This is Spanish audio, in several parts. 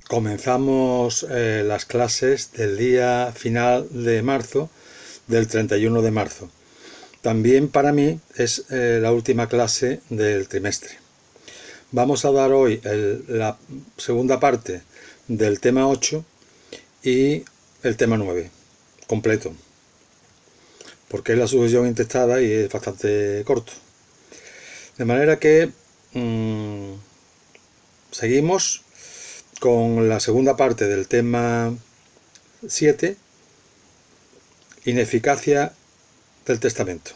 Comenzamos las clases del día final de marzo, del 31 de marzo. También para mí es la última clase del trimestre. Vamos a dar hoy la segunda parte del tema 8 y el tema 9, completo, porque es la sucesión intestada y es bastante corto. De manera que seguimos con la segunda parte del tema 7, ineficacia del testamento.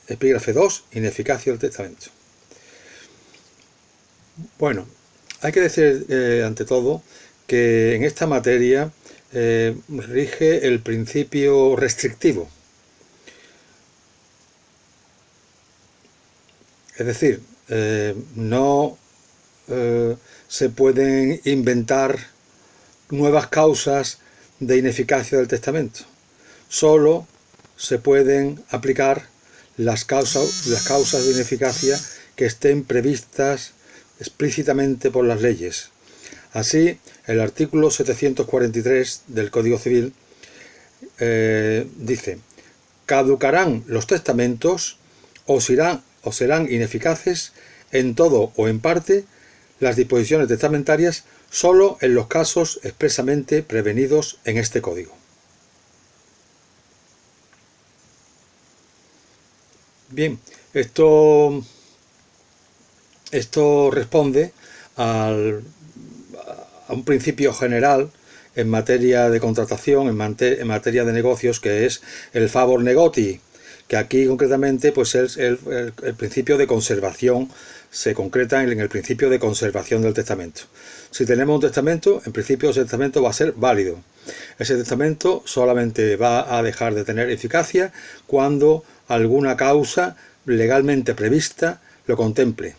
Epígrafe 2, ineficacia del testamento. Bueno, hay que decir ante todo que en esta materia rige el principio restrictivo. Es decir, no se pueden inventar nuevas causas de ineficacia del testamento. Solo se pueden aplicar las causas de ineficacia que estén previstas explícitamente por las leyes. Así, el artículo 743 del Código Civil dice: caducarán los testamentos o serán ineficaces en todo o en parte las disposiciones testamentarias solo en los casos expresamente prevenidos en este código. Bien, esto responde a un principio general en materia de contratación, en materia de negocios, que es el favor negoti, que aquí concretamente pues es el principio de conservación, se concreta en el principio de conservación del testamento. Si tenemos un testamento, en principio ese testamento va a ser válido. Ese testamento solamente va a dejar de tener eficacia cuando alguna causa legalmente prevista lo contemple.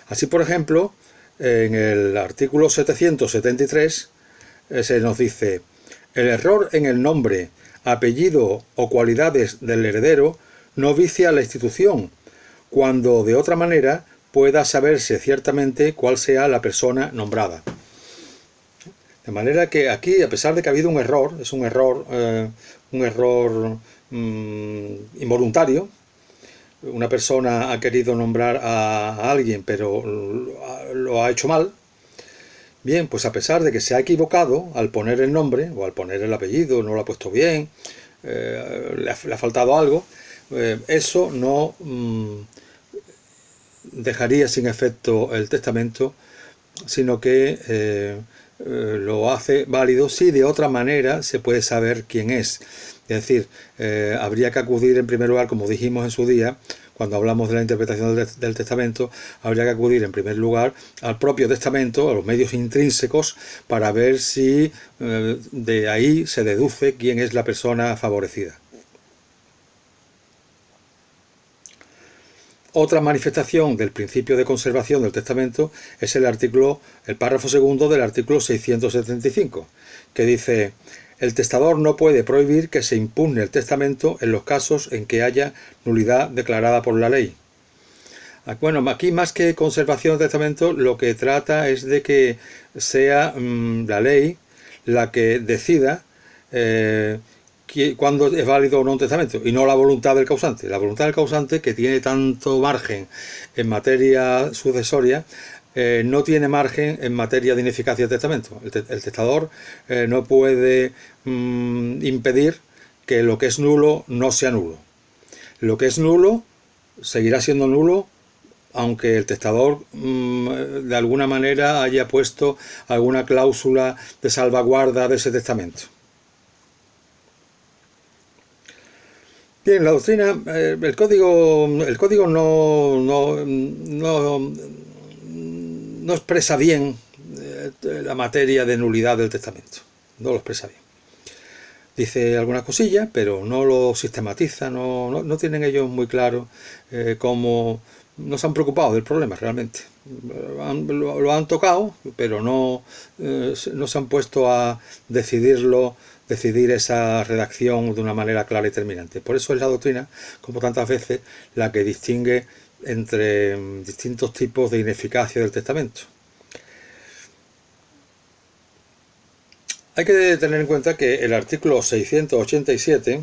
Así, por ejemplo, en el artículo 773 se nos dice: el error en el nombre, apellido o cualidades del heredero no vicia la institución, cuando de otra manera pueda saberse ciertamente cuál sea la persona nombrada. De manera que aquí, a pesar de que ha habido un error, es un error involuntario, una persona ha querido nombrar a alguien pero lo ha hecho mal, bien, pues a pesar de que se ha equivocado al poner el nombre o al poner el apellido, no lo ha puesto bien, le ha faltado algo, eso no dejaría sin efecto el testamento, sino que lo hace válido si de otra manera se puede saber quién es. Es decir, habría que acudir en primer lugar, como dijimos en su día, cuando hablamos de la interpretación del testamento, habría que acudir en primer lugar al propio testamento, a los medios intrínsecos, para ver si de ahí se deduce quién es la persona favorecida. Otra manifestación del principio de conservación del testamento es el párrafo segundo del artículo 675, que dice: el testador no puede prohibir que se impugne el testamento en los casos en que haya nulidad declarada por la ley. Bueno, aquí más que conservación del testamento, lo que trata es de que sea la ley la que decida cuándo es válido o no un testamento, y no la voluntad del causante. La voluntad del causante, que tiene tanto margen en materia sucesoria, no tiene margen en materia de ineficacia del testamento. El testador no puede impedir que lo que es nulo no sea nulo. Lo que es nulo seguirá siendo nulo, aunque el testador de alguna manera haya puesto alguna cláusula de salvaguarda de ese testamento. Bien, la doctrina, el código no expresa bien la materia de nulidad del testamento, no lo expresa bien. Dice algunas cosillas, pero no lo sistematiza, no tienen ellos muy claro cómo, no se han preocupado del problema realmente. Lo han tocado, pero no se han puesto a decidir esa redacción de una manera clara y terminante. Por eso es la doctrina, como tantas veces, la que distingue entre distintos tipos de ineficacia del testamento. Hay que tener en cuenta que el artículo 687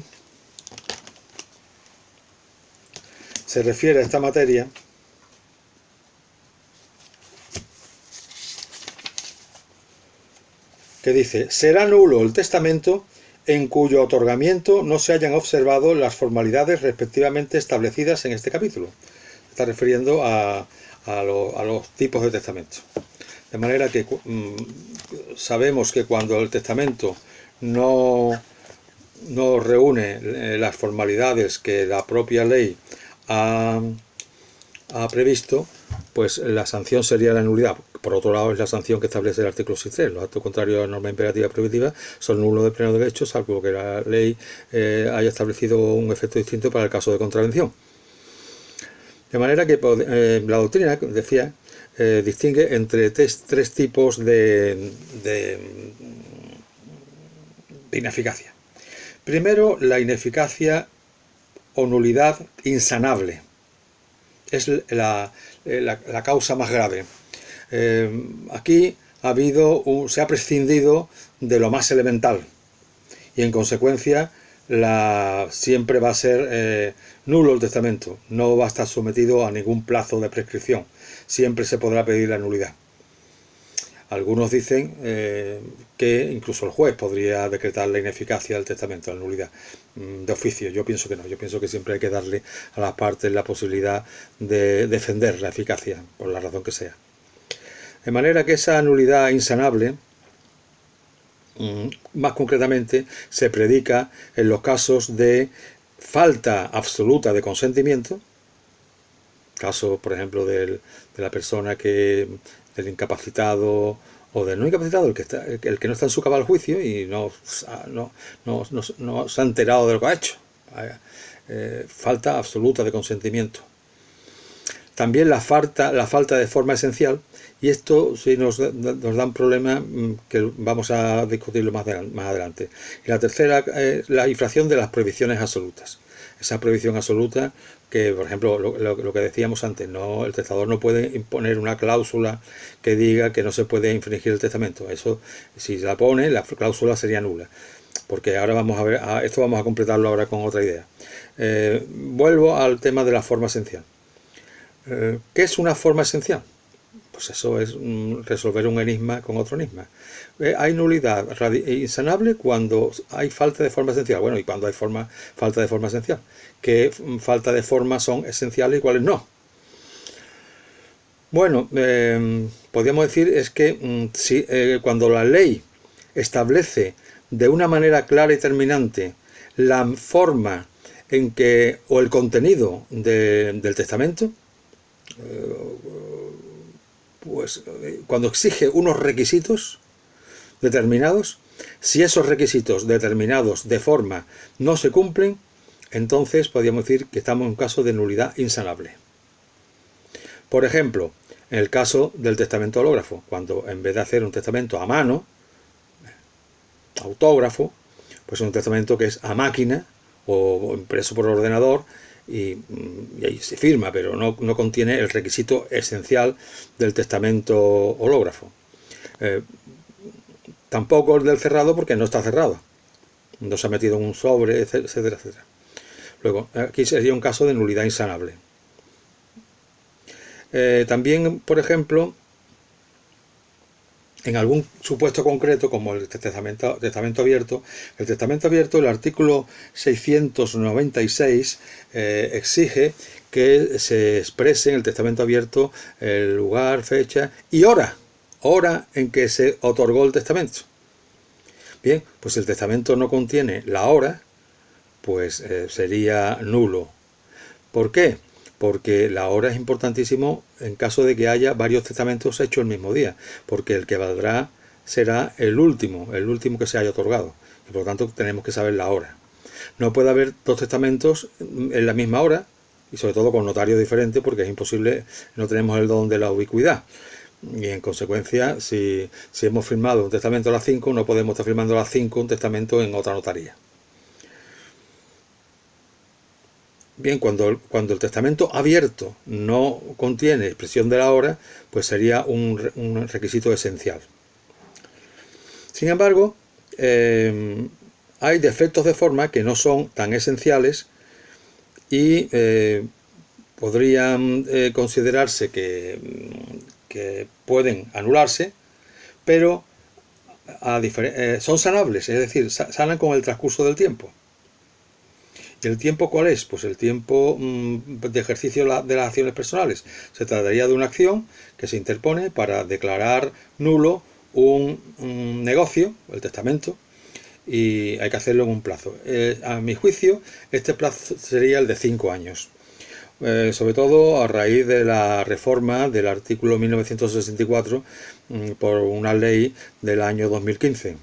se refiere a esta materia que dice: será nulo el testamento en cuyo otorgamiento no se hayan observado las formalidades respectivamente establecidas en este capítulo. Se está refiriendo a los tipos de testamento. De manera que sabemos que cuando el testamento no reúne las formalidades que la propia ley ha previsto, pues la sanción sería la nulidad. Por otro lado, es la sanción que establece el artículo 6.3. Los actos contrarios a la norma imperativa prohibitiva son nulos de pleno derecho, salvo que la ley haya establecido un efecto distinto para el caso de contravención. De manera que la doctrina, decía, distingue entre tres tipos de ineficacia. Primero, la ineficacia o nulidad insanable. Es la causa más grave. Aquí se ha prescindido de lo más elemental y en consecuencia siempre va a ser nulo el testamento, no va a estar sometido a ningún plazo de prescripción, siempre se podrá pedir la nulidad. Algunos dicen que incluso el juez podría decretar la ineficacia del testamento, la nulidad de oficio. Yo pienso que no, yo pienso que siempre hay que darle a las partes la posibilidad de defender la eficacia, por la razón que sea. De manera que esa nulidad insanable, más concretamente, se predica en los casos de falta absoluta de consentimiento, caso, por ejemplo, de la persona del incapacitado o del no incapacitado, el que no está en su cabal juicio y no se ha enterado de lo que ha hecho. Falta absoluta de consentimiento. También la falta de forma esencial, y esto sí nos da un problema que vamos a discutirlo más adelante. Y la tercera, la infracción de las prohibiciones absolutas. Esa prohibición absoluta que, por ejemplo, lo que decíamos antes, el testador no puede imponer una cláusula que diga que no se puede infringir el testamento. Eso, si la pone, la cláusula sería nula. Porque ahora vamos a ver, esto vamos a completarlo ahora con otra idea. Vuelvo al tema de la forma esencial. ¿Qué es una forma esencial? Pues eso es resolver un enigma con otro enigma. Hay nulidad insanable cuando hay falta de forma esencial. Bueno, ¿y cuando hay falta de forma esencial? ¿Qué falta de forma son esenciales y cuáles no? Bueno, podríamos decir es que cuando la ley establece de una manera clara y terminante la forma en que, o el contenido del testamento, pues cuando exige unos requisitos determinados, si esos requisitos determinados de forma no se cumplen, entonces podríamos decir que estamos en un caso de nulidad insanable. Por ejemplo, en el caso del testamento hológrafo, cuando en vez de hacer un testamento a mano, autógrafo, pues es un testamento que es a máquina o impreso por ordenador, y ahí se firma, pero no contiene el requisito esencial del testamento hológrafo. Tampoco el del cerrado, porque no está cerrado, no se ha metido en un sobre, etcétera, etcétera. Luego, aquí sería un caso de nulidad insanable. También, por ejemplo, en algún supuesto concreto, como el testamento abierto, el artículo 696 exige que se exprese en el testamento abierto el lugar, fecha y hora en que se otorgó el testamento. Bien, pues si el testamento no contiene la hora, pues sería nulo. ¿Por qué? Porque la hora es importantísimo en caso de que haya varios testamentos hechos el mismo día, porque el que valdrá será el último que se haya otorgado, y por lo tanto tenemos que saber la hora. No puede haber dos testamentos en la misma hora, y sobre todo con notarios diferentes, porque es imposible, no tenemos el don de la ubicuidad. Y en consecuencia, si hemos firmado un testamento a las 5, no podemos estar firmando a las 5 un testamento en otra notaría. Bien, cuando el testamento abierto no contiene expresión de la hora, pues sería un requisito esencial. Sin embargo, hay defectos de forma que no son tan esenciales y podrían considerarse que pueden anularse, pero son sanables, es decir, sanan con el transcurso del tiempo. ¿El tiempo cuál es? Pues el tiempo de ejercicio de las acciones personales. Se trataría de una acción que se interpone para declarar nulo un negocio, el testamento, y hay que hacerlo en un plazo. A mi juicio, este plazo sería el de 5 años. Sobre todo a raíz de la reforma del artículo 1964 por una ley del año 2015.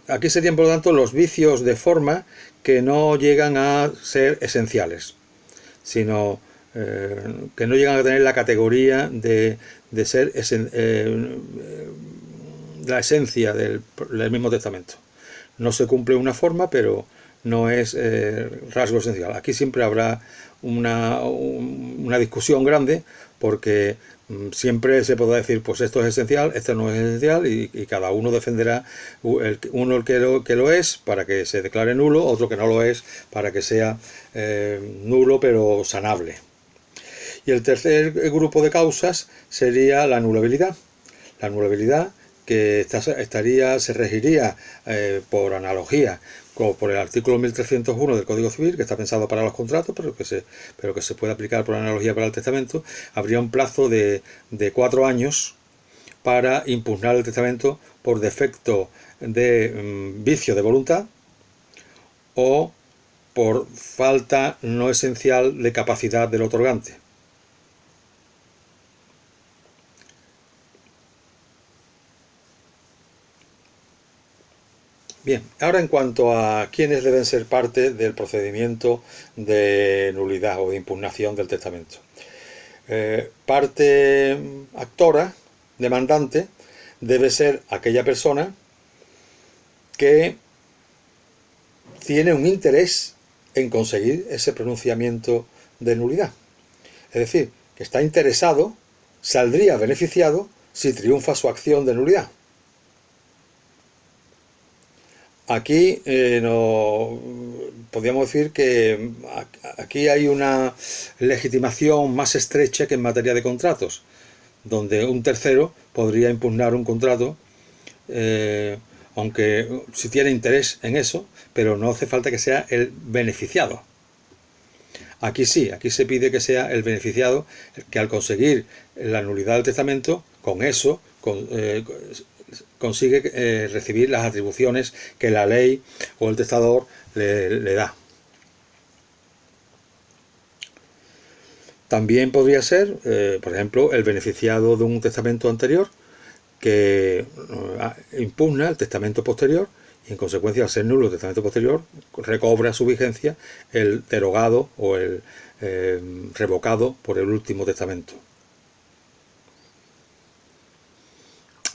Aquí serían, por lo tanto, los vicios de forma que no llegan a ser esenciales, sino que no llegan a tener la categoría de ser la esencia del mismo testamento. No se cumple una forma, pero no es rasgo esencial. Aquí siempre habrá una discusión grande, porque siempre se podrá decir, pues esto es esencial, esto no es esencial, y cada uno defenderá, uno el que lo es para que se declare nulo, otro que no lo es para que sea nulo pero sanable. Y el tercer grupo de causas sería la anulabilidad. La anulabilidad que se regiría por analogía por el artículo 1301 del Código Civil, que está pensado para los contratos, pero que se puede aplicar por analogía para el testamento. Habría un plazo de 4 años para impugnar el testamento por defecto de vicio de voluntad o por falta no esencial de capacidad del otorgante. Bien, ahora en cuanto a quiénes deben ser parte del procedimiento de nulidad o de impugnación del testamento. Parte actora, demandante, debe ser aquella persona que tiene un interés en conseguir ese pronunciamiento de nulidad. Es decir, que está interesado, saldría beneficiado si triunfa su acción de nulidad. Aquí podríamos decir que aquí hay una legitimación más estrecha que en materia de contratos, donde un tercero podría impugnar un contrato, aunque si tiene interés en eso, pero no hace falta que sea el beneficiado. Aquí sí, aquí se pide que sea el beneficiado, que al conseguir la nulidad del testamento, con eso consigue recibir las atribuciones que la ley o el testador le da. También podría ser, por ejemplo, el beneficiado de un testamento anterior que impugna el testamento posterior y en consecuencia, al ser nulo el testamento posterior, recobra su vigencia el derogado o el revocado por el último testamento.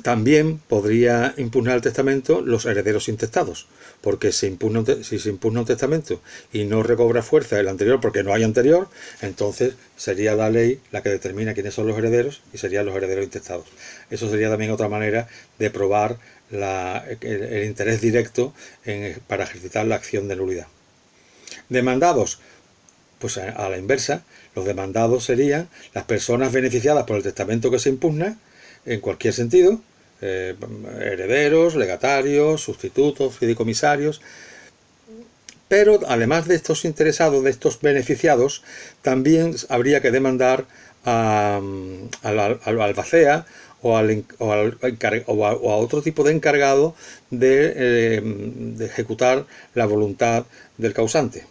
También podría impugnar el testamento los herederos intestados, porque si se impugna un testamento y no recobra fuerza el anterior porque no hay anterior, entonces sería la ley la que determina quiénes son los herederos y serían los herederos intestados. Eso sería también otra manera de probar el interés directo para ejercitar la acción de nulidad. Demandados, pues a la inversa, los demandados serían las personas beneficiadas por el testamento que se impugna, en cualquier sentido, herederos, legatarios, sustitutos, fideicomisarios. Pero además de estos interesados, de estos beneficiados, también habría que demandar al albacea o a otro tipo de encargado de ejecutar la voluntad del causante.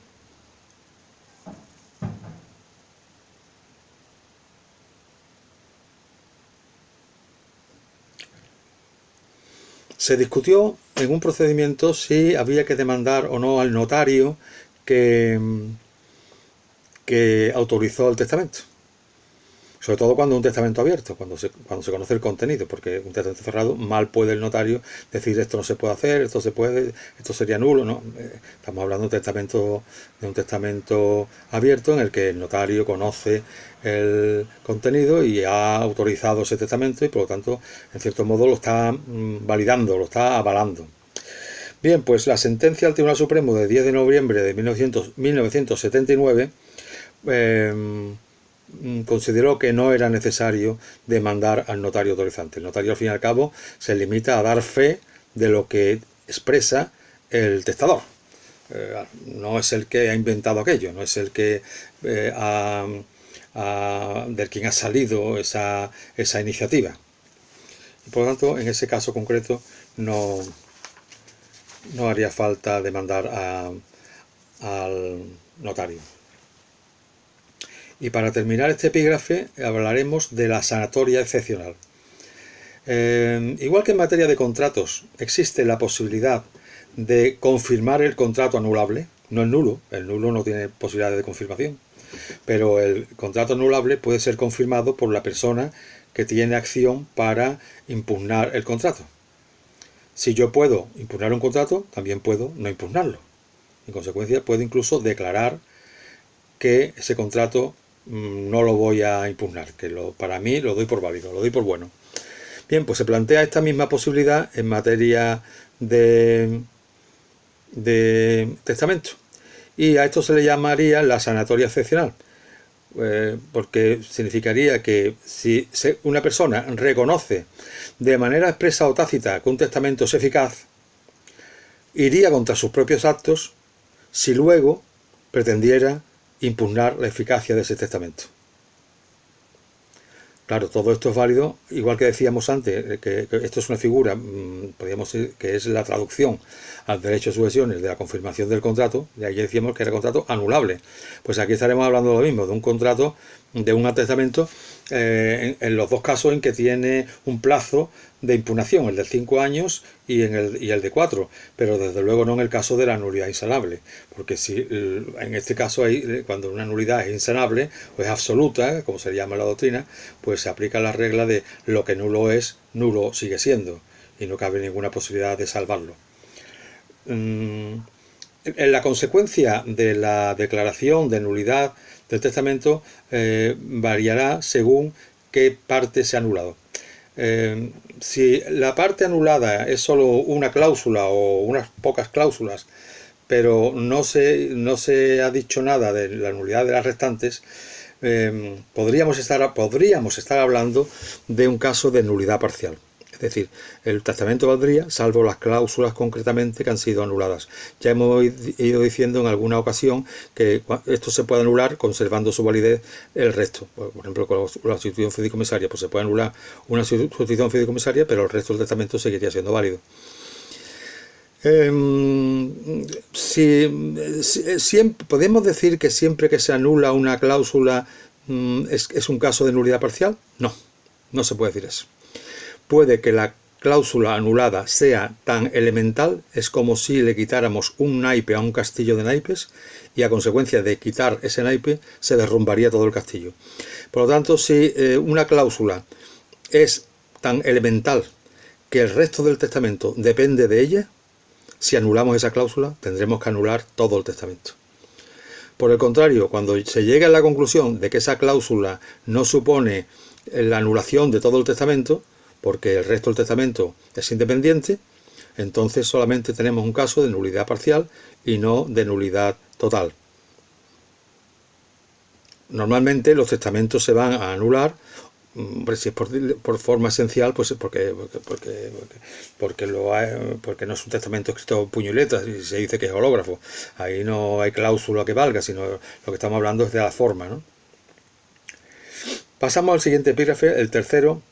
Se discutió en un procedimiento si había que demandar o no al notario que autorizó el testamento. Sobre todo cuando es un testamento abierto, cuando se conoce el contenido, porque un testamento cerrado mal puede el notario decir esto no se puede hacer, esto se puede, esto sería nulo, ¿no? Estamos hablando de un testamento abierto en el que el notario conoce el contenido y ha autorizado ese testamento y por lo tanto, en cierto modo, lo está validando, lo está avalando. Bien, pues la sentencia del Tribunal Supremo de 10 de noviembre de 1979 consideró que no era necesario demandar al notario autorizante. El notario, al fin y al cabo, se limita a dar fe de lo que expresa el testador. No es el que ha inventado aquello, no es el que del quien ha salido esa iniciativa. Y por lo tanto, en ese caso concreto, no haría falta demandar al notario. Y para terminar este epígrafe hablaremos de la sanatoria excepcional. Igual que en materia de contratos existe la posibilidad de confirmar el contrato anulable, no es nulo, el nulo no tiene posibilidad de confirmación, pero el contrato anulable puede ser confirmado por la persona que tiene acción para impugnar el contrato. Si yo puedo impugnar un contrato, también puedo no impugnarlo. En consecuencia, puedo incluso declarar que ese contrato no lo voy a impugnar, que para mí lo doy por válido, lo doy por bueno. Bien, pues se plantea esta misma posibilidad en materia de testamento. Y a esto se le llamaría la sanatoria excepcional, porque significaría que si una persona reconoce de manera expresa o tácita que un testamento es eficaz, iría contra sus propios actos si luego pretendiera impugnar la eficacia de ese testamento. Claro, todo esto es válido, igual que decíamos antes, que esto es una figura, podríamos decir que es la traducción al derecho de sucesiones de la confirmación del contrato, y ahí decíamos que era contrato anulable. Pues aquí estaremos hablando de lo mismo, de un contrato, de un testamento, en los dos casos en que tiene un plazo de impugnación, el de 5 años y el de 4, pero desde luego no en el caso de la nulidad insanable, porque si en este caso cuando una nulidad es insanable o es absoluta, como se llama en la doctrina, pues se aplica la regla de lo que nulo es, nulo sigue siendo, y no cabe ninguna posibilidad de salvarlo. En la consecuencia de la declaración de nulidad del testamento variará según qué parte se ha anulado. Si la parte anulada es solo una cláusula o unas pocas cláusulas, pero no se ha dicho nada de la nulidad de las restantes, podríamos estar hablando de un caso de nulidad parcial. Es decir, el testamento valdría salvo las cláusulas concretamente que han sido anuladas. Ya hemos ido diciendo en alguna ocasión que esto se puede anular conservando su validez el resto. Por ejemplo, con la sustitución fideicomisaria, pues se puede anular una sustitución fideicomisaria, pero el resto del testamento seguiría siendo válido. ¿Podemos decir que siempre que se anula una cláusula es un caso de nulidad parcial? No se puede decir eso. Puede que la cláusula anulada sea tan elemental, es como si le quitáramos un naipe a un castillo de naipes y a consecuencia de quitar ese naipe se derrumbaría todo el castillo. Por lo tanto, si una cláusula es tan elemental que el resto del testamento depende de ella, si anulamos esa cláusula tendremos que anular todo el testamento. Por el contrario, cuando se llegue a la conclusión de que esa cláusula no supone la anulación de todo el testamento, porque el resto del testamento es independiente, entonces solamente tenemos un caso de nulidad parcial y no de nulidad total. Normalmente los testamentos se van a anular, si es por forma esencial, pues porque no es un testamento escrito puño y letra, y se dice que es hológrafo. Ahí no hay cláusula que valga, sino lo que estamos hablando es de la forma, ¿no? Pasamos al siguiente epígrafe, el tercero.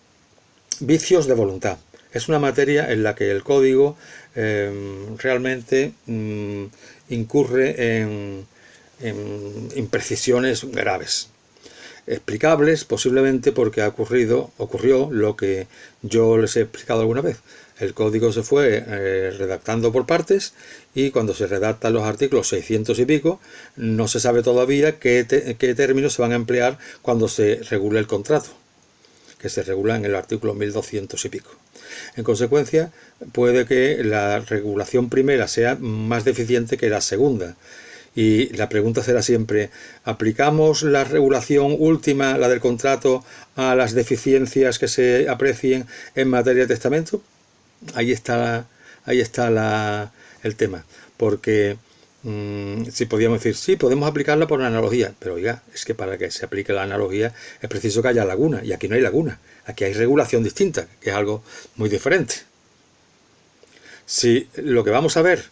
Vicios de voluntad. Es una materia en la que el código realmente incurre en imprecisiones graves, explicables posiblemente porque ocurrió lo que yo les he explicado alguna vez. El código se fue redactando por partes y cuando se redactan los artículos 600 y pico, no se sabe todavía qué términos se van a emplear cuando se regule el contrato, que se regula en el artículo 1200 y pico. En consecuencia, puede que la regulación primera sea más deficiente que la segunda. Y la pregunta será siempre, ¿aplicamos la regulación última, la del contrato, a las deficiencias que se aprecien en materia de testamento? Ahí está el tema. Porque si podíamos decir, sí, podemos aplicarla por analogía, pero oiga, es que para que se aplique la analogía es preciso que haya laguna, y aquí no hay laguna. Aquí hay regulación distinta, que es algo muy diferente. Si lo que vamos a ver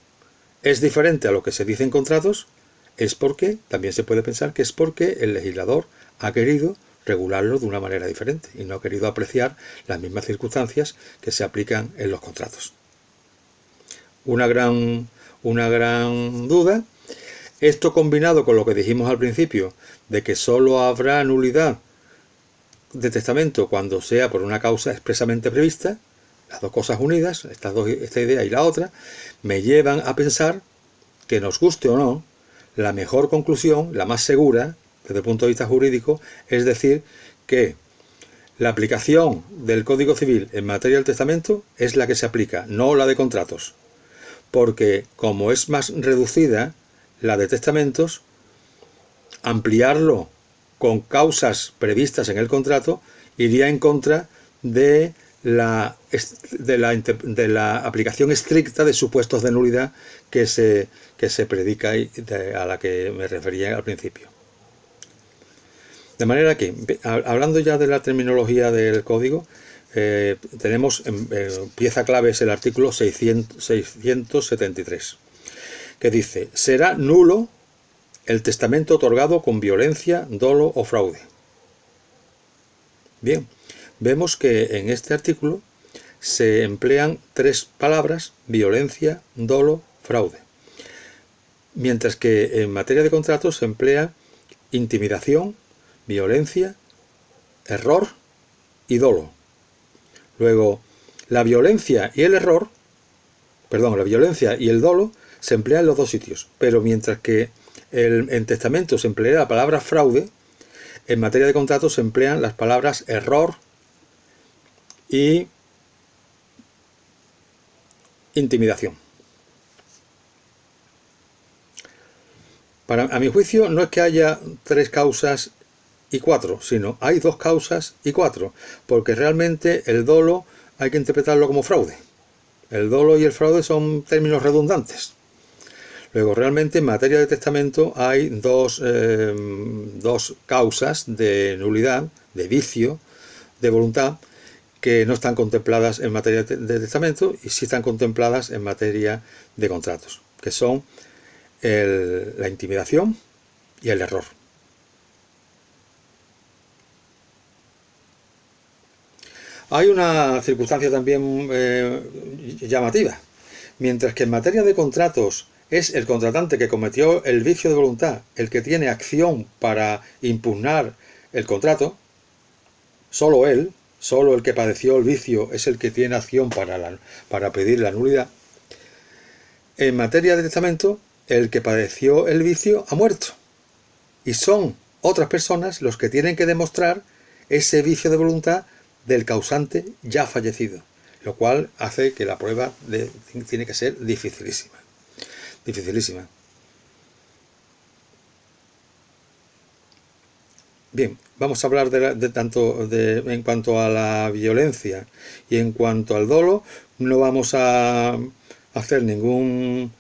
es diferente a lo que se dice en contratos, es porque, también se puede pensar que es porque el legislador ha querido regularlo de una manera diferente y no ha querido apreciar las mismas circunstancias que se aplican en los contratos. Una gran duda. Esto combinado con lo que dijimos al principio, de que solo habrá nulidad de testamento cuando sea por una causa expresamente prevista, las dos cosas unidas, esta idea y la otra, me llevan a pensar que, nos guste o no, la mejor conclusión, la más segura, desde el punto de vista jurídico, es decir que la aplicación del Código Civil en materia del testamento es la que se aplica, no la de contratos. Porque como es más reducida la de testamentos, ampliarlo con causas previstas en el contrato iría en contra de la aplicación estricta de supuestos de nulidad que se predica y a la que me refería al principio. De manera que, hablando ya de la terminología del código, tenemos pieza clave es el artículo 673, que dice: será nulo el testamento otorgado con violencia, dolo o fraude. Bien, vemos que en este artículo se emplean tres palabras: violencia, dolo, fraude. Mientras que en materia de contratos se emplea intimidación, violencia, error y dolo. Luego, la violencia y el dolo se emplean en los dos sitios, pero mientras que en testamento se emplea la palabra fraude, en materia de contratos se emplean las palabras error y intimidación. A mi juicio, no es que haya tres causas y cuatro, sino hay dos causas y cuatro, porque realmente el dolo hay que interpretarlo como fraude. El dolo y el fraude son términos redundantes. Luego, realmente en materia de testamento hay dos causas de nulidad, de vicio, de voluntad, que no están contempladas en materia de testamento y sí están contempladas en materia de contratos, que son la intimidación y el error. Hay una circunstancia también llamativa. Mientras que en materia de contratos es el contratante que cometió el vicio de voluntad el que tiene acción para impugnar el contrato, solo él, solo el que padeció el vicio es el que tiene acción para pedir la nulidad. En materia de testamento, el que padeció el vicio ha muerto y son otras personas los que tienen que demostrar ese vicio de voluntad del causante ya fallecido, lo cual hace que la prueba tiene que ser dificilísima. Bien, vamos a hablar en cuanto a la violencia y en cuanto al dolo. No vamos a hacer ningún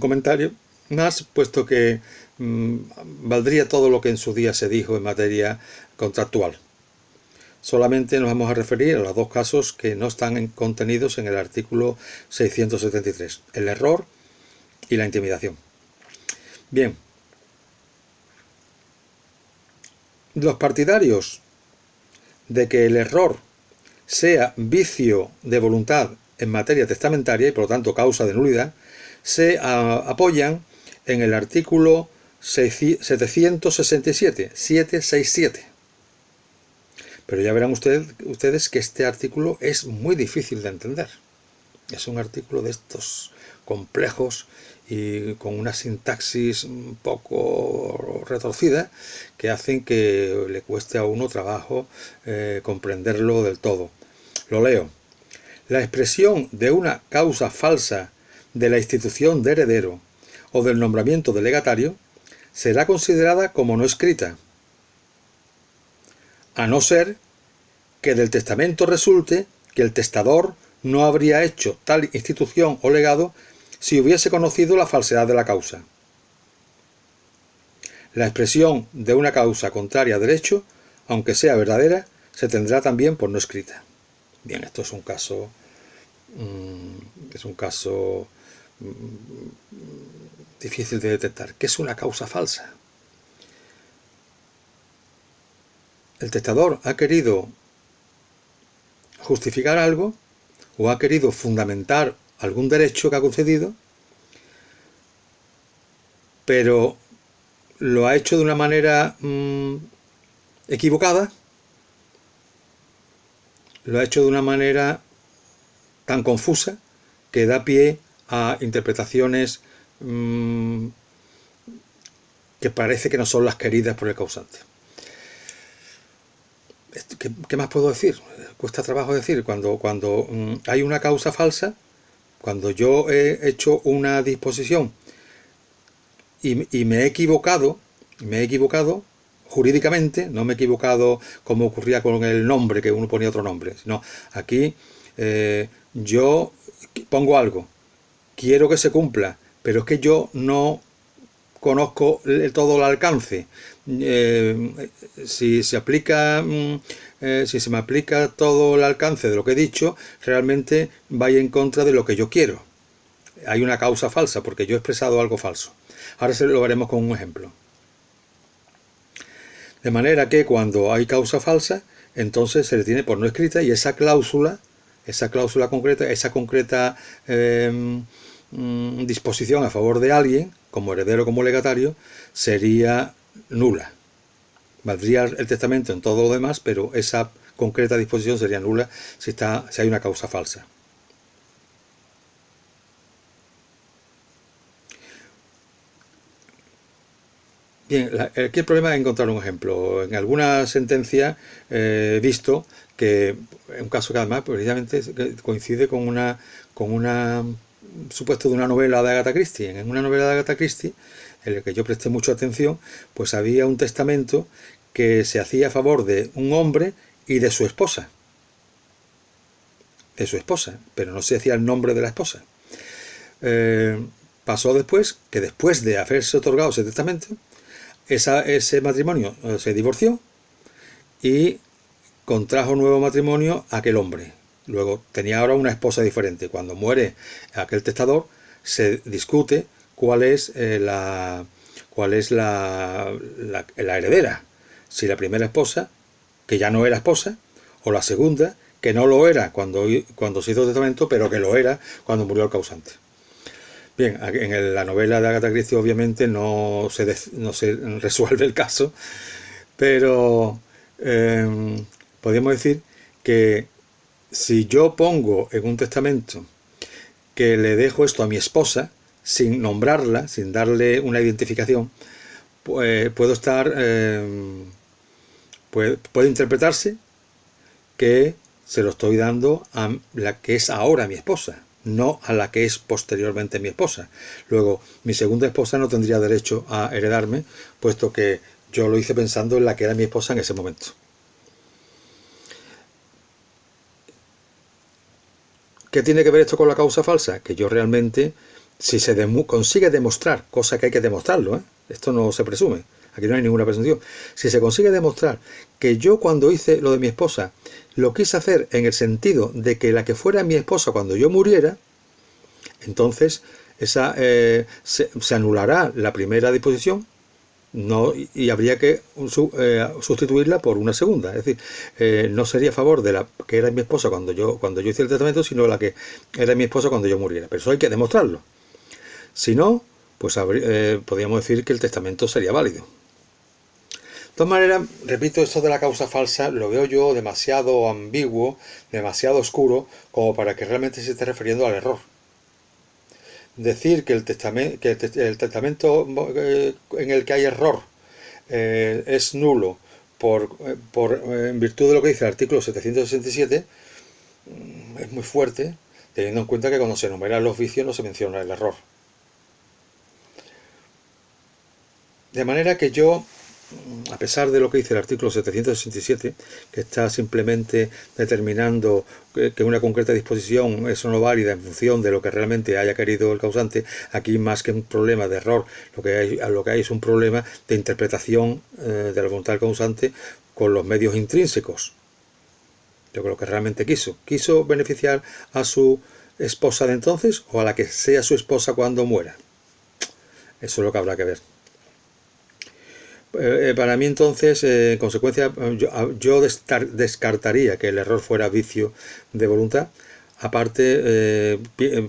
comentario más, puesto que valdría todo lo que en su día se dijo en materia contractual. Solamente nos vamos a referir a los dos casos que no están contenidos en el artículo 673, el error y la intimidación. Bien, los partidarios de que el error sea vicio de voluntad en materia testamentaria y por lo tanto causa de nulidad, se apoyan en el artículo 767, Pero ya verán ustedes que este artículo es muy difícil de entender. Es un artículo de estos complejos y con una sintaxis un poco retorcida que hacen que le cueste a uno trabajo comprenderlo del todo. Lo leo. La expresión de una causa falsa de la institución de heredero o del nombramiento de legatario será considerada como no escrita, a no ser que del testamento resulte que el testador no habría hecho tal institución o legado si hubiese conocido la falsedad de la causa. La expresión de una causa contraria a derecho, aunque sea verdadera, se tendrá también por no escrita. Bien, esto es un caso difícil de detectar. ¿Qué es una causa falsa? El testador ha querido justificar algo o ha querido fundamentar algún derecho que ha concedido, pero lo ha hecho de una manera equivocada, lo ha hecho de una manera tan confusa que da pie a interpretaciones que parece que no son las queridas por el causante. ¿Qué más puedo decir? Cuesta trabajo decir. Cuando hay una causa falsa, cuando yo he hecho una disposición y me he equivocado jurídicamente, no me he equivocado como ocurría con el nombre, que uno ponía otro nombre, sino aquí yo pongo algo, quiero que se cumpla, pero es que yo no conozco todo el alcance. Si se me aplica todo el alcance de lo que he dicho, realmente vaya en contra de lo que yo quiero. Hay una causa falsa porque yo he expresado algo falso. Ahora lo veremos con un ejemplo. De manera que cuando hay causa falsa, entonces se le tiene por no escrita y esa cláusula concreta, esa concreta disposición a favor de alguien, como heredero, como legatario, sería nula. Valdría el testamento en todo lo demás, pero esa concreta disposición sería nula si hay una causa falsa. Bien, aquí el problema es encontrar un ejemplo. En alguna sentencia he visto que, en un caso que además precisamente coincide con una supuesto de una novela de Agatha Christie. En una novela de Agatha Christie, en la que yo presté mucha atención, pues había un testamento que se hacía a favor de un hombre y de su esposa. Pero no se decía el nombre de la esposa. Pasó después que después de haberse otorgado ese testamento, ese matrimonio se divorció y contrajo nuevo matrimonio aquel hombre. Luego tenía ahora una esposa diferente. Cuando muere aquel testador, se discute cuál es la heredera. Si la primera esposa, que ya no era esposa, o la segunda, que no lo era cuando se hizo el testamento, pero que lo era cuando murió el causante. Bien, en la novela de Agatha Christie obviamente no se resuelve el caso, pero podríamos decir que si yo pongo en un testamento que le dejo esto a mi esposa, sin nombrarla, sin darle una identificación, pues puede interpretarse que se lo estoy dando a la que es ahora mi esposa, no a la que es posteriormente mi esposa. Luego, mi segunda esposa no tendría derecho a heredarme, puesto que yo lo hice pensando en la que era mi esposa en ese momento. ¿Qué tiene que ver esto con la causa falsa? Que yo realmente, si se consigue demostrar, cosa que hay que demostrarlo, esto no se presume, aquí no hay ninguna presunción, si se consigue demostrar que yo cuando hice lo de mi esposa, lo quise hacer en el sentido de que la que fuera mi esposa cuando yo muriera, entonces se anulará la primera disposición y habría que sustituirla por una segunda. Es decir, no sería a favor de la que era mi esposa cuando yo hice el testamento, sino la que era mi esposa cuando yo muriera. Pero eso hay que demostrarlo. Si no, pues podríamos decir que el testamento sería válido. todas maneras, repito, esto de la causa falsa lo veo yo demasiado ambiguo, demasiado oscuro, como para que realmente se esté refiriendo al error. Decir que el testamento en el que hay error es nulo en virtud de lo que dice el artículo 767 es muy fuerte, teniendo en cuenta que cuando se enumeran los vicios no se menciona el error. De manera que yo, a pesar de lo que dice el artículo 767, que está simplemente determinando que una concreta disposición es o no válida en función de lo que realmente haya querido el causante, aquí más que un problema de error, lo que hay es un problema de interpretación de la voluntad del causante con los medios intrínsecos. Yo creo que realmente quiso beneficiar a su esposa de entonces o a la que sea su esposa cuando muera. Eso es lo que habrá que ver. Para mí entonces, en consecuencia, yo descartaría que el error fuera vicio de voluntad. Aparte,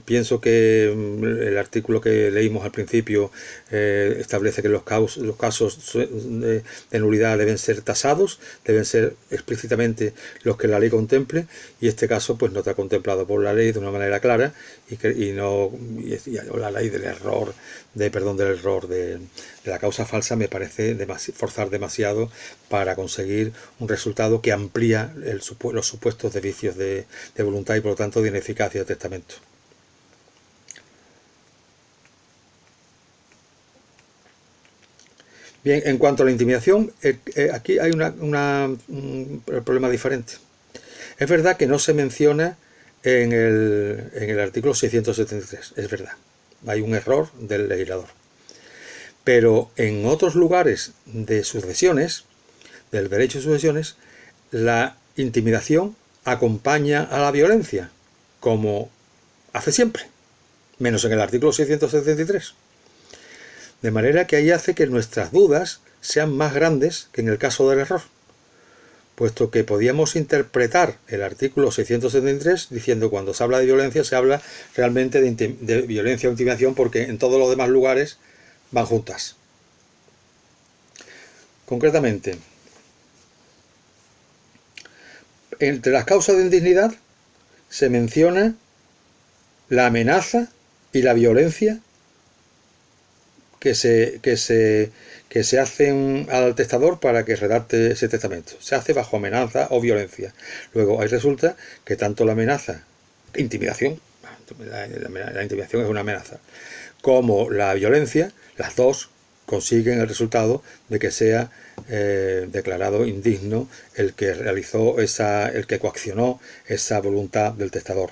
pienso que el artículo que leímos al principio establece que los casos de nulidad deben ser tasados, deben ser explícitamente los que la ley contemple, y este caso pues no está contemplado por la ley de una manera clara y la ley del error, de la causa falsa me parece forzar demasiado para conseguir un resultado que amplía los supuestos de vicios de voluntad y por lo tanto de ineficacia del testamento. Bien, en cuanto a la intimidación, aquí hay un problema diferente. Es verdad que no se menciona en el artículo 673, es verdad. Hay un error del legislador. Pero en otros lugares de sucesiones, del derecho de sucesiones, la intimidación acompaña a la violencia, como hace siempre, menos en el artículo 673. De manera que ahí hace que nuestras dudas sean más grandes que en el caso del error, puesto que podíamos interpretar el artículo 673 diciendo cuando se habla de violencia se habla realmente de violencia o intimidación porque en todos los demás lugares van juntas. Concretamente, entre las causas de indignidad se menciona la amenaza y la violencia que se hacen al testador para que redacte ese testamento. Se hace bajo amenaza o violencia. Luego ahí resulta que tanto la amenaza, intimidación, la intimidación es una amenaza, como la violencia, las dos consiguen el resultado de que sea declarado indigno el que realizó el que coaccionó esa voluntad del testador.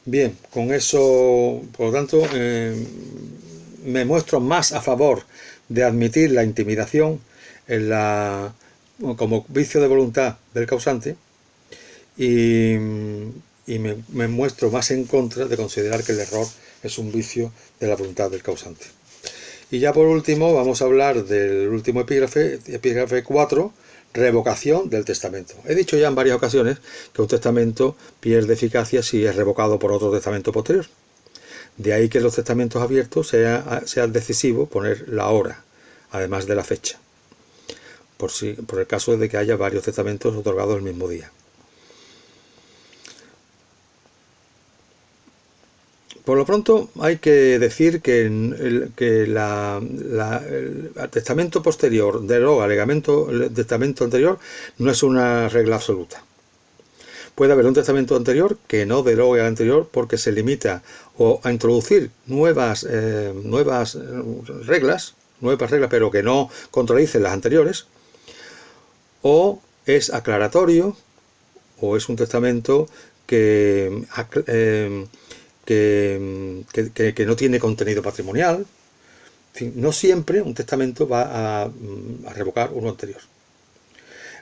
Bien, con eso, por lo tanto, me muestro más a favor de admitir la intimidación como vicio de voluntad del causante y me muestro más en contra de considerar que el error es un vicio de la voluntad del causante. Y ya por último vamos a hablar del último epígrafe 4, revocación del testamento. He dicho ya en varias ocasiones que un testamento pierde eficacia si es revocado por otro testamento posterior. De ahí que en los testamentos abiertos sea decisivo poner la hora, además de la fecha, por el caso de que haya varios testamentos otorgados el mismo día. Por lo pronto hay que decir que el testamento posterior deroga el testamento anterior no es una regla absoluta. Puede haber un testamento anterior que no derogue al anterior porque se limita a introducir nuevas reglas, pero que no contradicen las anteriores, o es aclaratorio, o es un testamento que no tiene contenido patrimonial. En fin, no siempre un testamento va a revocar uno anterior.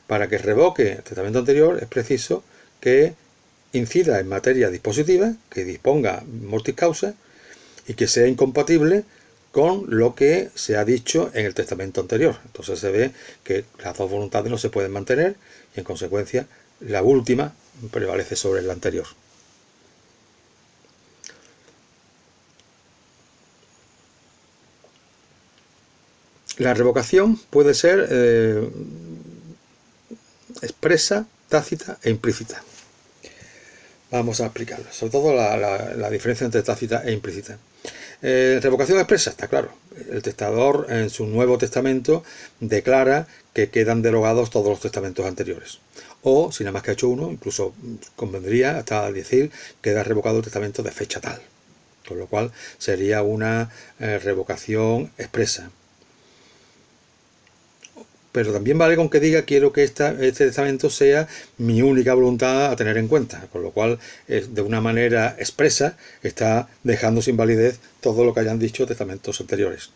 Para que revoque el testamento anterior es preciso que incida en materia dispositiva, que disponga mortis causa y que sea incompatible con lo que se ha dicho en el testamento anterior. Entonces se ve que las dos voluntades no se pueden mantener y en consecuencia la última prevalece sobre la anterior. La revocación puede ser expresa, tácita e implícita. Vamos a explicarlo, sobre todo la diferencia entre tácita e implícita. Revocación expresa, está claro. El testador en su Nuevo Testamento declara que quedan derogados todos los testamentos anteriores. O, si nada más que ha hecho uno, incluso convendría hasta decir que queda revocado el testamento de fecha tal. Con lo cual sería una revocación expresa. Pero también vale con que diga quiero que este testamento sea mi única voluntad a tener en cuenta, con lo cual de una manera expresa está dejando sin validez todo lo que hayan dicho testamentos anteriores.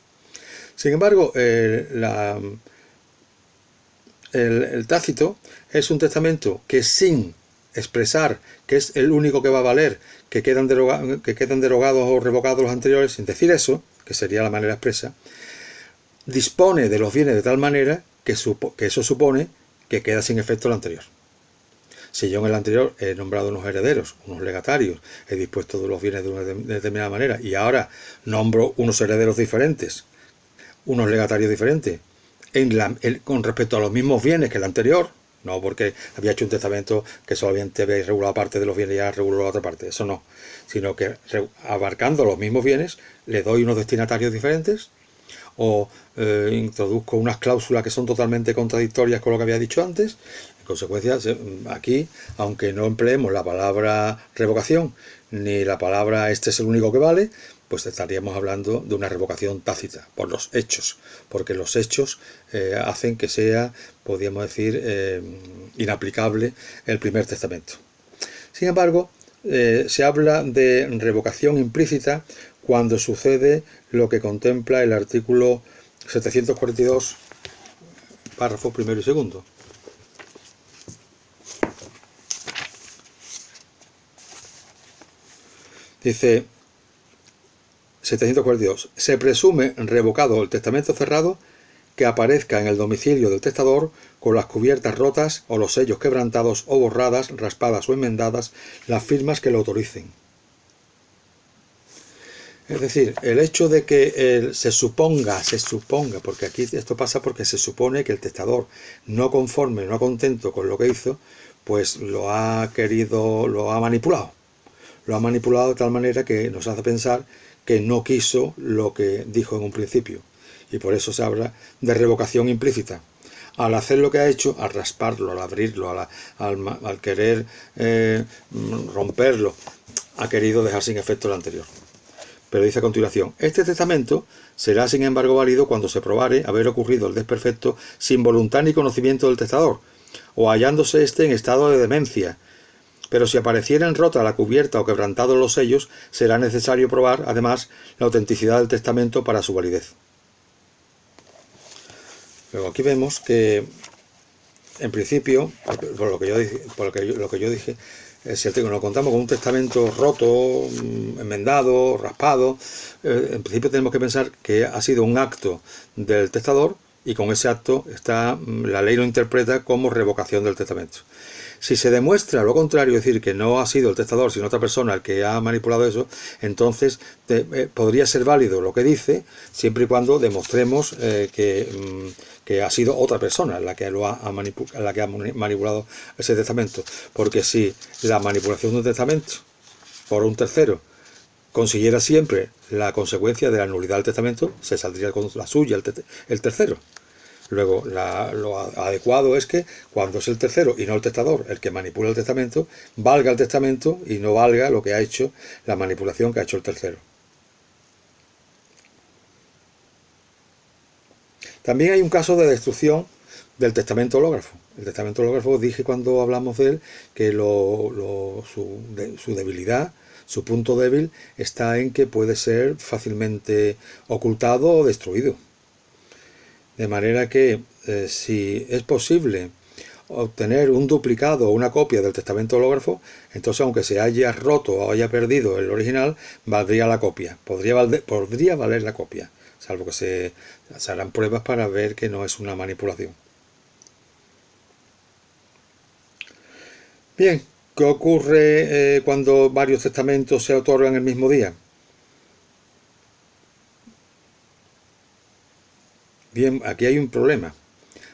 Sin embargo, el tácito es un testamento que sin expresar que es el único que va a valer, que quedan derogados o revocados los anteriores, sin decir eso, que sería la manera expresa, dispone de los bienes de tal manera que eso supone que queda sin efecto el anterior. Si yo en el anterior he nombrado unos herederos, unos legatarios, he dispuesto de los bienes de una determinada manera y ahora nombro unos herederos diferentes, unos legatarios diferentes, con respecto a los mismos bienes que el anterior, no porque había hecho un testamento que solamente había regulado parte de los bienes y ya reguló la otra parte, eso no, sino que abarcando los mismos bienes le doy unos destinatarios diferentes, o introduzco unas cláusulas que son totalmente contradictorias con lo que había dicho antes. En consecuencia, aquí, aunque no empleemos la palabra revocación ni la palabra este es el único que vale, pues estaríamos hablando de una revocación tácita por los hechos, porque los hechos hacen que sea, podríamos decir, inaplicable el primer testamento. Sin embargo, se habla de revocación implícita cuando sucede lo que contempla el artículo 742, párrafos primero y segundo. Dice 742. Se presume revocado el testamento cerrado que aparezca en el domicilio del testador con las cubiertas rotas o los sellos quebrantados o borradas, raspadas o enmendadas las firmas que lo autoricen. Es decir, el hecho de que se suponga, porque aquí esto pasa porque se supone que el testador, no conforme, no contento con lo que hizo, pues lo ha manipulado. Lo ha manipulado de tal manera que nos hace pensar que no quiso lo que dijo en un principio. Y por eso se habla de revocación implícita. Al hacer lo que ha hecho, al rasparlo, al abrirlo, al querer romperlo, ha querido dejar sin efecto el anterior. Pero dice a continuación, este testamento será sin embargo válido cuando se probare haber ocurrido el desperfecto sin voluntad ni conocimiento del testador, o hallándose éste en estado de demencia. Pero si aparecieran rota la cubierta o quebrantados los sellos, será necesario probar, además, la autenticidad del testamento para su validez. Luego aquí vemos que, en principio, por lo que yo dije, si nos contamos con un testamento roto, enmendado, raspado, en principio tenemos que pensar que ha sido un acto del testador y con ese acto la ley lo interpreta como revocación del testamento. Si se demuestra lo contrario, es decir, que no ha sido el testador, sino otra persona el que ha manipulado eso, entonces podría ser válido lo que dice, siempre y cuando demostremos que ha sido otra persona la que ha manipulado ese testamento. Porque si la manipulación de un testamento por un tercero consiguiera siempre la consecuencia de la nulidad del testamento, se saldría con la suya el tercero. Luego, lo adecuado es que cuando es el tercero y no el testador el que manipula el testamento, valga el testamento y no valga lo que ha hecho, la manipulación que ha hecho el tercero. También hay un caso de destrucción del testamento hológrafo. El testamento hológrafo, dije cuando hablamos de él, que su debilidad, su punto débil, está en que puede ser fácilmente ocultado o destruido. De manera que si es posible obtener un duplicado o una copia del testamento hológrafo, entonces aunque se haya roto o haya perdido el original, valdría la copia, podría valer la copia, salvo que se harán pruebas para ver que no es una manipulación. Bien, ¿qué ocurre cuando varios testamentos se otorgan el mismo día? Bien, aquí hay un problema.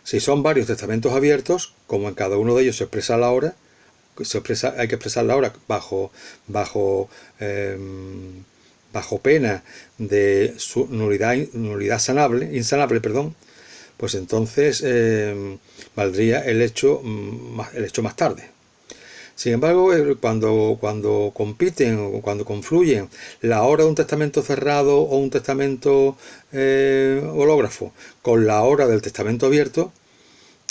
Si son varios testamentos abiertos, como en cada uno de ellos se expresa la hora, hay que expresar la hora bajo, eh, bajo pena de su nulidad insanable, perdón, pues entonces valdría el hecho más tarde. Sin embargo, cuando compiten o cuando confluyen la hora de un testamento cerrado o un testamento hológrafo con la hora del testamento abierto,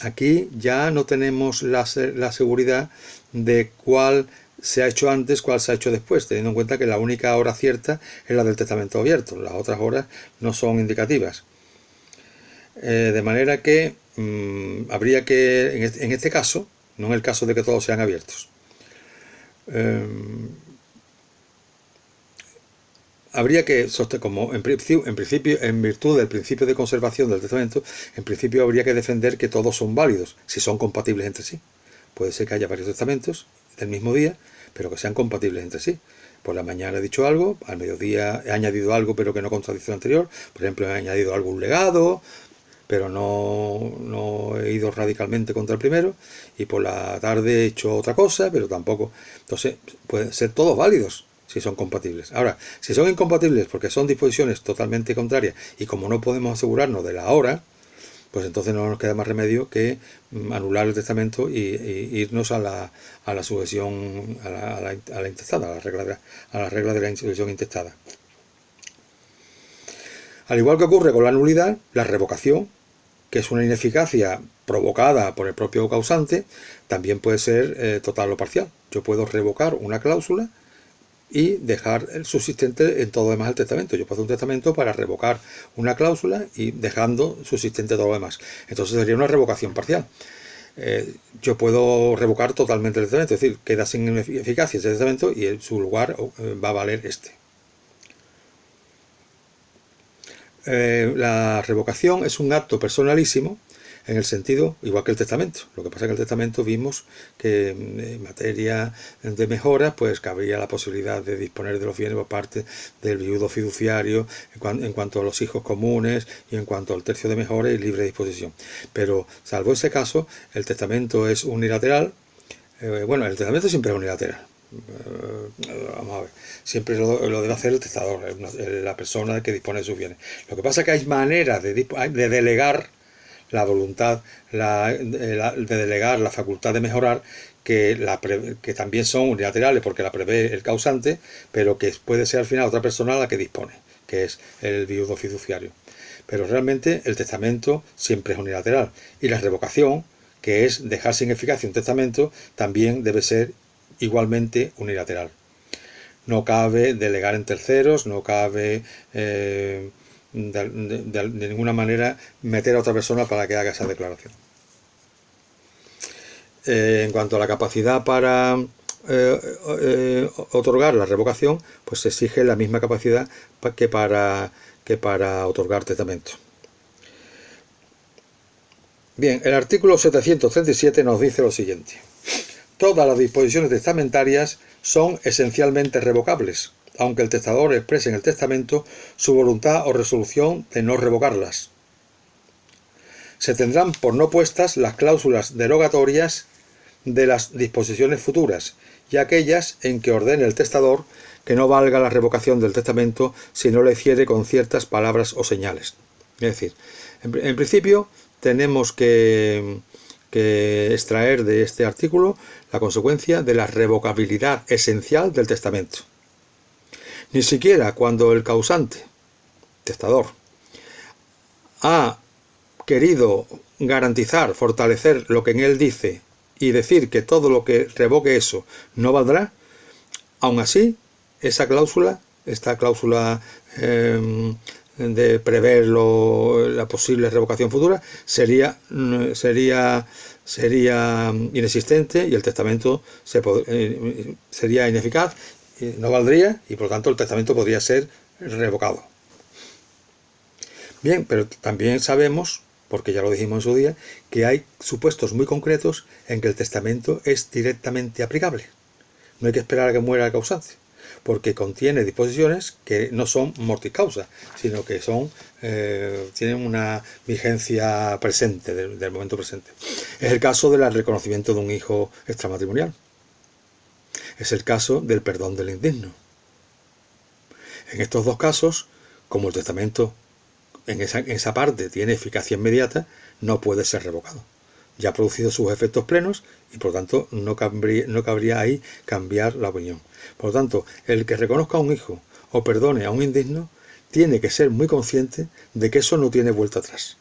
aquí ya no tenemos la seguridad de cuál se ha hecho antes, cuál se ha hecho después, teniendo en cuenta que la única hora cierta es la del testamento abierto, las otras horas no son indicativas. De manera que habría que, en este caso, no en el caso de que todos sean abiertos, habría que sostener, como en principio, en virtud del principio de conservación del testamento, en principio habría que defender que todos son válidos, si son compatibles entre sí. Puede ser que haya varios testamentos del mismo día, pero que sean compatibles entre sí. Por la mañana he dicho algo, al mediodía he añadido algo, pero que no contradice lo anterior. Por ejemplo, he añadido algún legado, pero no he ido radicalmente contra el primero, y por la tarde he hecho otra cosa, pero tampoco. Entonces, pueden ser todos válidos si son compatibles. Ahora, si son incompatibles porque son disposiciones totalmente contrarias, y como no podemos asegurarnos de la hora, pues entonces no nos queda más remedio que anular el testamento y irnos a la sucesión, a la intestada, a la regla de la sucesión intestada. Al igual que ocurre con la nulidad, la revocación, que es una ineficacia provocada por el propio causante, también puede ser total o parcial. Yo puedo revocar una cláusula y dejar el subsistente en todo lo demás el testamento. Yo puedo hacer un testamento para revocar una cláusula y dejando subsistente todo lo demás. Entonces sería una revocación parcial. Yo puedo revocar totalmente el testamento, es decir, queda sin eficacia ese testamento y en su lugar va a valer este. La revocación es un acto personalísimo en el sentido, igual que el testamento. Lo que pasa es que el testamento vimos que en materia de mejoras, pues cabría la posibilidad de disponer de los bienes por parte del viudo fiduciario en cuanto a los hijos comunes y en cuanto al tercio de mejora y libre disposición. Pero salvo ese caso, el testamento es unilateral. Bueno, el testamento siempre es unilateral. Vamos a ver, siempre lo debe hacer el testador, la persona que dispone de sus bienes. Lo que pasa es que hay maneras de delegar la voluntad, de delegar la facultad de mejorar, que también son unilaterales porque la prevé el causante, pero que puede ser al final otra persona la que dispone, que es el viudo fiduciario. Pero realmente el testamento siempre es unilateral, y la revocación, que es dejar sin eficacia un testamento, también debe ser igualmente unilateral. No cabe delegar en terceros, no cabe de ninguna manera meter a otra persona para que haga esa declaración. En cuanto a la capacidad para otorgar la revocación, pues se exige la misma capacidad que para otorgar testamento. Bien, el artículo 737 nos dice lo siguiente: todas las disposiciones testamentarias son esencialmente revocables, aunque el testador exprese en el testamento su voluntad o resolución de no revocarlas. Se tendrán por no puestas las cláusulas derogatorias de las disposiciones futuras y aquellas en que ordene el testador que no valga la revocación del testamento si no le hiciere con ciertas palabras o señales. Es decir, en principio tenemos que extraer de este artículo la consecuencia de la revocabilidad esencial del testamento. Ni siquiera cuando el causante, testador, ha querido garantizar, fortalecer lo que en él dice y decir que todo lo que revoque eso no valdrá, aún así, esta cláusula de prever la posible revocación futura sería inexistente y el testamento sería ineficaz, no valdría y por lo tanto el testamento podría ser revocado. Bien, pero también sabemos, porque ya lo dijimos en su día, que hay supuestos muy concretos en que el testamento es directamente aplicable. No hay que esperar a que muera el causante, porque contiene disposiciones que no son mortis causa, sino que tienen una vigencia presente, del momento presente. Es el caso del reconocimiento de un hijo extramatrimonial. Es el caso del perdón del indigno. En estos dos casos, como el testamento en esa parte tiene eficacia inmediata, no puede ser revocado. Ya ha producido sus efectos plenos y por lo tanto no cabría ahí cambiar la opinión. Por lo tanto, el que reconozca a un hijo o perdone a un indigno tiene que ser muy consciente de que eso no tiene vuelta atrás,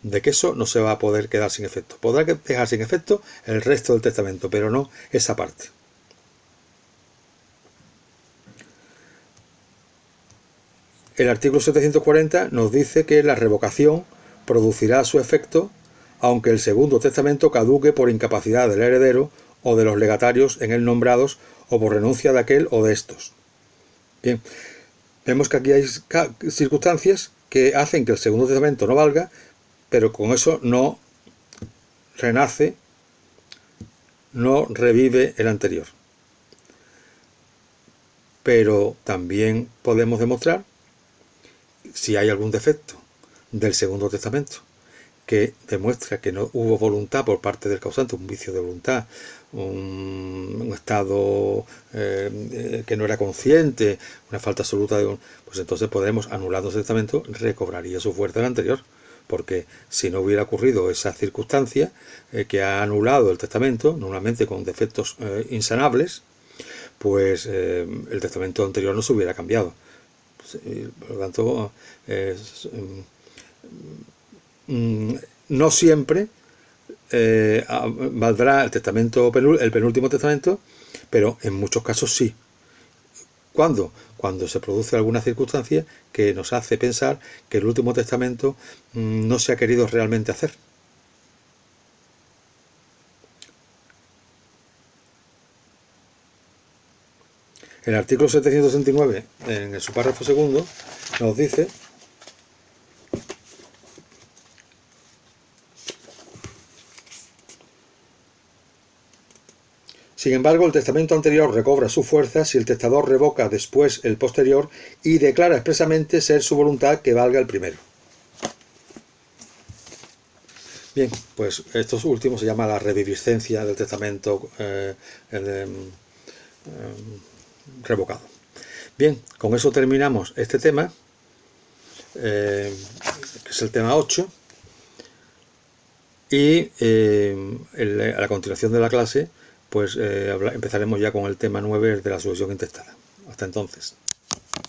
de que eso no se va a poder quedar sin efecto. Podrá dejar sin efecto el resto del testamento, pero no esa parte. El artículo 740 nos dice que la revocación producirá su efecto aunque el segundo testamento caduque por incapacidad del heredero o de los legatarios en él nombrados o por renuncia de aquel o de estos. Bien, vemos que aquí hay circunstancias que hacen que el segundo testamento no valga, pero con eso no renace, no revive el anterior. Pero también podemos demostrar si hay algún defecto del segundo testamento que demuestra que no hubo voluntad por parte del causante, un vicio de voluntad, un estado que no era consciente, una falta absoluta de pues entonces podremos, anulando ese testamento, recobraría su fuerza del anterior, porque si no hubiera ocurrido esa circunstancia que ha anulado el testamento, normalmente con defectos insanables, pues el testamento anterior no se hubiera cambiado. Por lo tanto, no siempre valdrá el penúltimo testamento, pero en muchos casos sí. ¿Cuándo? Cuando se produce alguna circunstancia que nos hace pensar que el último testamento no se ha querido realmente hacer. El artículo 769, en su párrafo segundo, nos dice: sin embargo, el testamento anterior recobra su fuerza si el testador revoca después el posterior y declara expresamente ser su voluntad que valga el primero. Bien, pues esto último se llama la reviviscencia del testamento revocado. Bien, con eso terminamos este tema, que es el tema 8, y a la continuación de la clase pues empezaremos ya con el tema 9 de la sucesión intestada. Hasta entonces.